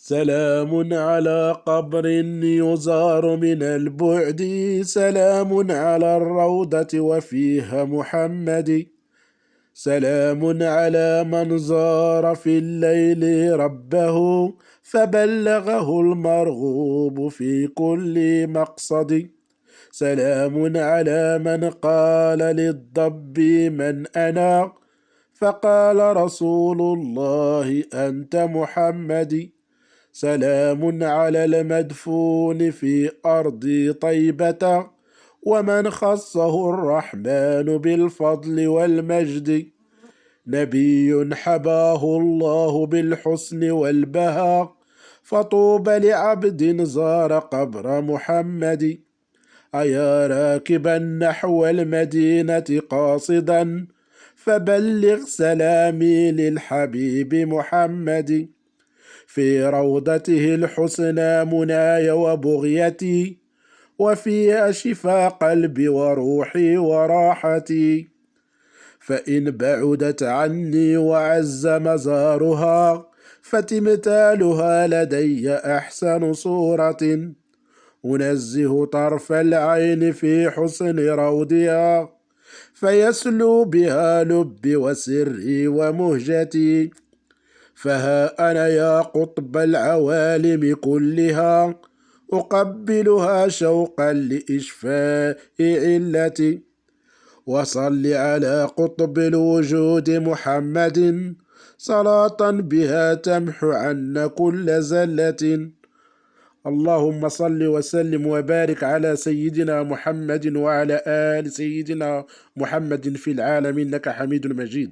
سلام على قبر يزار من البعد، سلام على الروضة وفيها محمد. سلام على من زار في الليل ربه، فبلغه المرغوب في كل مقصد. سلام على من قال للضب من أنا، فقال رسول الله أنت محمد. سلام على المدفون في أرض طيبة، ومن خصه الرحمن بالفضل والمجد. نبي حباه الله بالحسن والبهاء، فطوبى لعبد زار قبر محمد. أيا راكبا نحو المدينة قاصدا، فبلغ سلامي للحبيب محمد. في روضته الحسنى مناي وبغيتي، وفيها شفاء قلبي وروحي وراحتي. فإن بعدت عني وعز مزارها، فتمثالها لدي أحسن صورة. أنزه طرف العين في حسن روضها، فيسلو بها لبي وسري ومهجتي. فها أنا يا قطب العوالم كلها، أقبلها شوقا لإشفاء علتي. وصل على قطب الوجود محمد، صلاة بها تمحو عنا كل زلة. اللهم صل وسلم وبارك على سيدنا محمد وعلى آل سيدنا محمد في العالمين، إنك حميد مجيد.